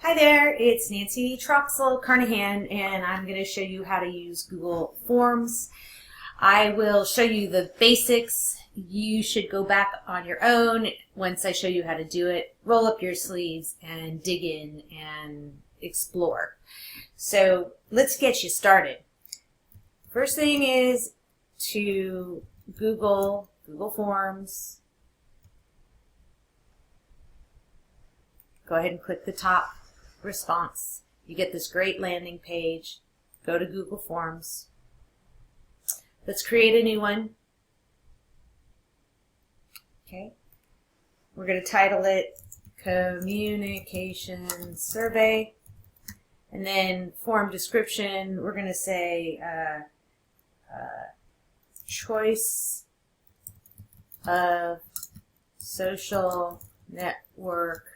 Hi there, it's Nancy Troxel Carnahan, and I'm going to show you how to use Google Forms. I will show you the basics. You should go back on your own once I show you how to do it. Roll up your sleeves and dig in and explore. So let's get you started. First thing is to Google Forms. Go ahead and click the top response. You get this great landing page. Go to Google Forms. Let's create a new one. Okay. We're going to title it Communication Survey. And then form description, we're going to say choice of social network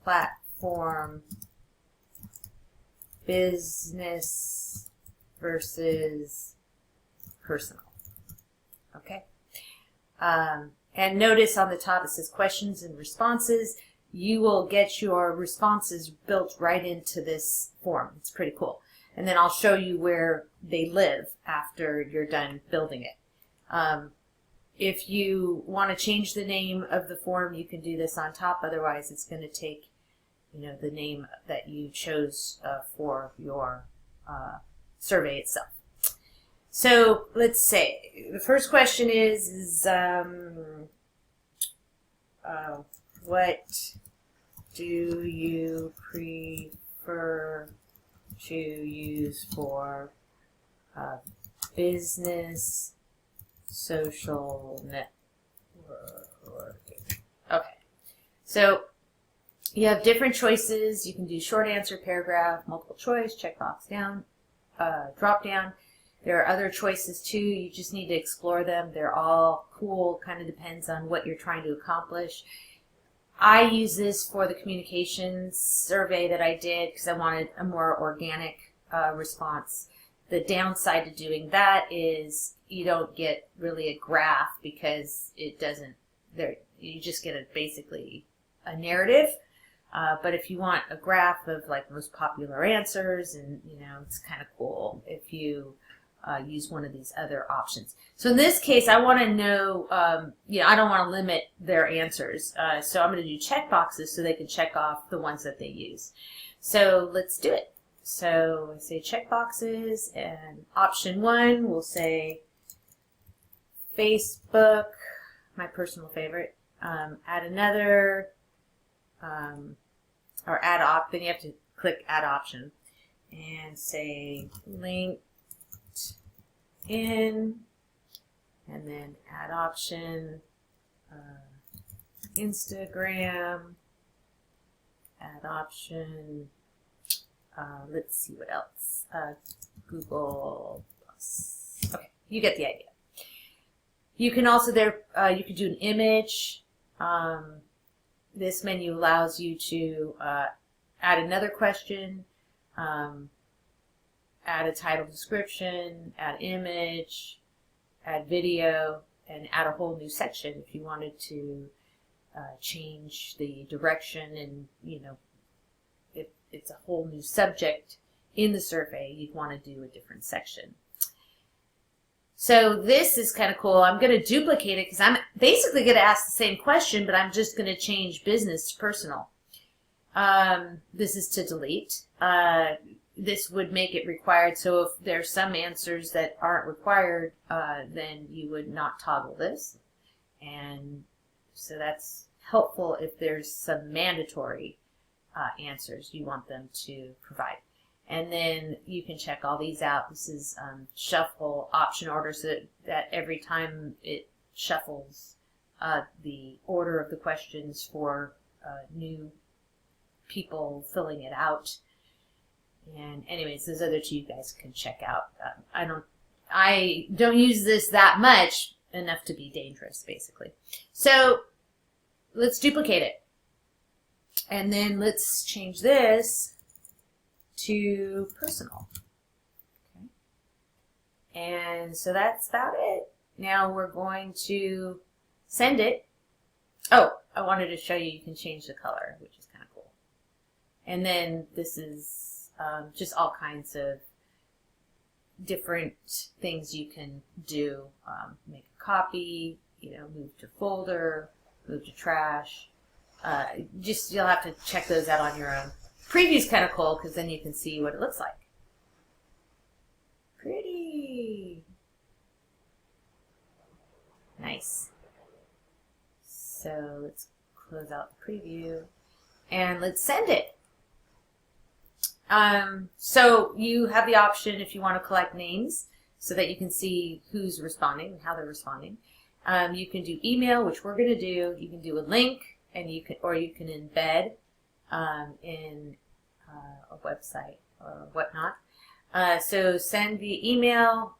platform, business versus personal. Okay. And notice on the top it says questions and responses. You will get your responses built right into this form. It's pretty cool. And then I'll show you where they live after you're done building it. If you want to change the name of the form, you can do this on top. Otherwise, it's going to take the name that you chose for your survey itself. So let's say the first question is what do you prefer to use for business social networking? Okay, so you have different choices. You can do short answer, paragraph, multiple choice, checkbox down, drop down. There are other choices too. You just need to explore them. They're all cool. Kind of depends on what you're trying to accomplish. I use this for the communications survey that I did because I wanted a more organic response. The downside to doing that is you don't get really a graph because it doesn't. You just get basically a narrative. But if you want a graph of like most popular answers, and it's kind of cool if you use one of these other options. So in this case, I want to know, I don't want to limit their answers. So I'm going to do check boxes so they can check off the ones that they use. So let's do it. So I say check boxes, and option 1 will say Facebook, my personal favorite. Add another. Or add op, then you have to click add option and say LinkedIn, and then add option, Instagram, add option, let's see what else, Google Plus. Okay, you get the idea. You can also you could do an image. This menu allows you to add another question, add a title description, add image, add video, and add a whole new section if you wanted to change the direction, and if it's a whole new subject in the survey, you'd want to do a different section. So this is kind of cool. I'm going to duplicate it because I'm basically going to ask the same question, but I'm just going to change business to personal. This is to delete. This would make it required. So if there's some answers that aren't required, then you would not toggle this. And so that's helpful if there's some mandatory answers you want them to provide. And then you can check all these out. This is shuffle option order, so that every time it shuffles the order of the questions for new people filling it out. And anyways, those other two you guys can check out. I don't use this that much, enough to be dangerous, basically. So let's duplicate it. And then let's change this to personal. Okay. And so that's about it. Now we're going to send it. Oh, I wanted to show you can change the color, which is kind of cool. And then this is just all kinds of different things you can do. Make a copy, move to folder, move to trash. You'll have to check those out on your own. Preview's kind of cool because then you can see what it looks like. Pretty. Nice. So let's close out the preview and let's send it. So you have the option if you want to collect names so that you can see who's responding and how they're responding. You can do email, which we're going to do. You can do a link, and you can embed in a website or whatnot. So send via email.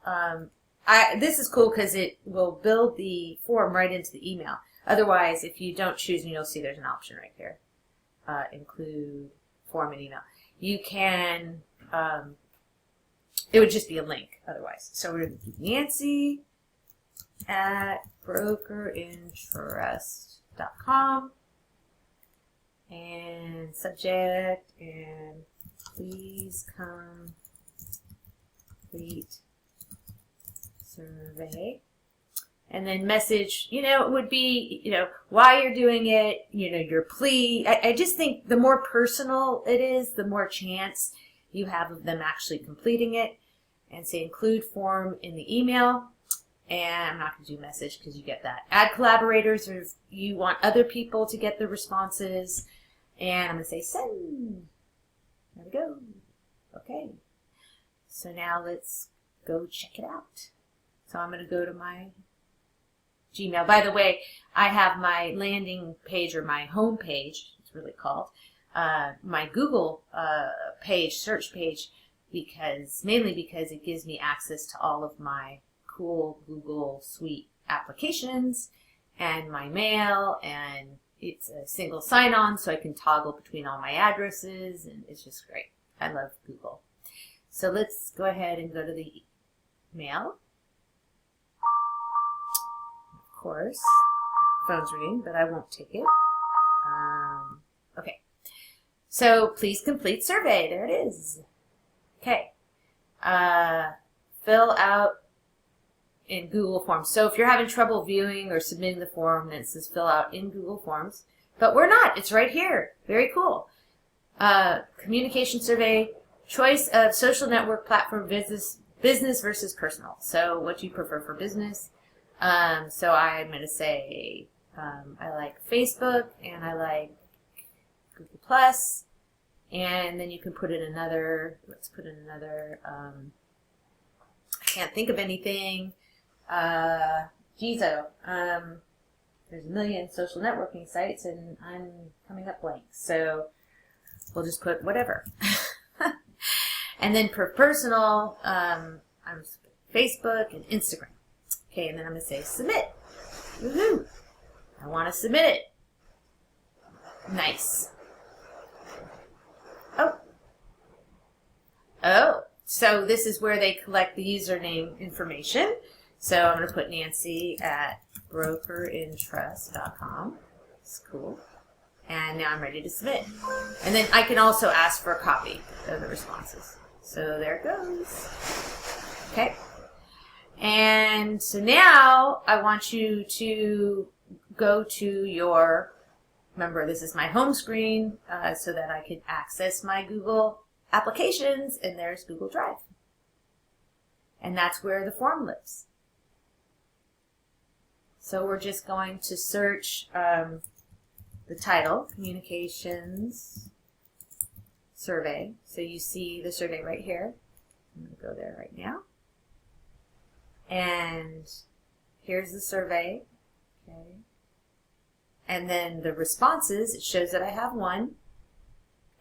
This is cool because it will build the form right into the email. Otherwise, if you don't choose, and you'll see there's an option right here, include form and email. You can, it would just be a link otherwise. So we're going to do Nancy at brokerintrust.com and subject and please complete survey. And then message, it would be, why you're doing it, your plea. I just think the more personal it is, the more chance you have of them actually completing it. And say include form in the email. And I'm not going to do message because you get that. Add collaborators if you want other people to get the responses. And I'm going to say send. There we go. Okay. So now let's go check it out. So I'm going to go to my Gmail. By the way, I have my landing page or my home page, it's really called, my Google page, search page, mainly because it gives me access to all of my cool Google Suite applications and my mail, and it's a single sign-on, so I can toggle between all my addresses, and it's just great. I love Google. So let's go ahead and go to the mail. Of course, phone's ringing, but I won't take it. Okay, so please complete survey. There it is. Okay, fill out in Google Forms. So if you're having trouble viewing or submitting the form, then it says fill out in Google Forms. But we're not. It's right here. Very cool. Communication survey, choice of social network platform, business versus personal. So what do you prefer for business? So I'm going to say I like Facebook and I like Google Plus, and then you can put in another, let's put in another, I can't think of anything, Gizo. There's a million social networking sites and I'm coming up blank, so we'll just put whatever. And then for personal, I'm Facebook and Instagram. Okay, and then I'm going to say submit. Woohoo! I want to submit it. Nice. Oh, so this is where they collect the username information. So I'm going to put Nancy at brokerintrust.com. It's cool. And now I'm ready to submit. And then I can also ask for a copy of the responses. So there it goes. Okay. And so now I want you to go to your, remember this is my home screen, so that I can access my Google applications, and there's Google Drive. And that's where the form lives. So we're just going to search the title, Communications Survey. So you see the survey right here. I'm going to go there right now. And here's the survey. Okay. And then the responses, it shows that I have one.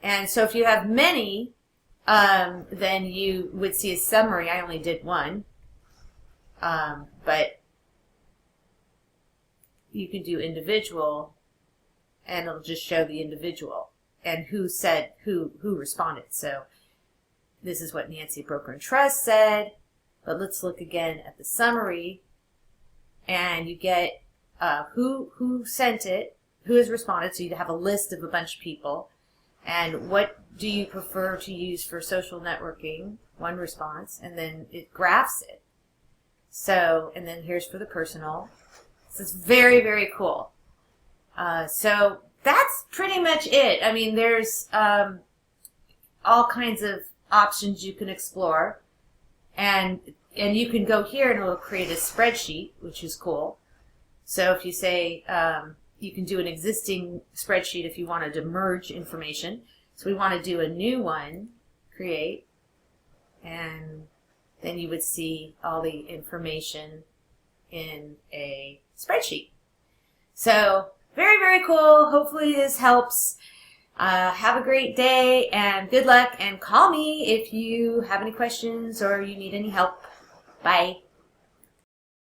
And so if you have many, then you would see a summary. I only did one. But you can do individual, and it'll just show the individual and who said, who responded. So this is what Nancy Broker and Trust said. But let's look again at the summary, and you get who sent it, who has responded. So you have a list of a bunch of people, And what do you prefer to use for social networking? One response, and then it graphs it. So, and then here's for the personal. So it's very, very cool. So that's pretty much it. I mean, there's all kinds of options you can explore, and you can go here and it'll create a spreadsheet, which is cool. So if you say you can do an existing spreadsheet if you wanted to merge information. So we want to do a new one, create, and then you would see all the information in a spreadsheet. So very, very cool. Hopefully this helps. Have a great day and good luck, and call me if you have any questions or you need any help. Bye.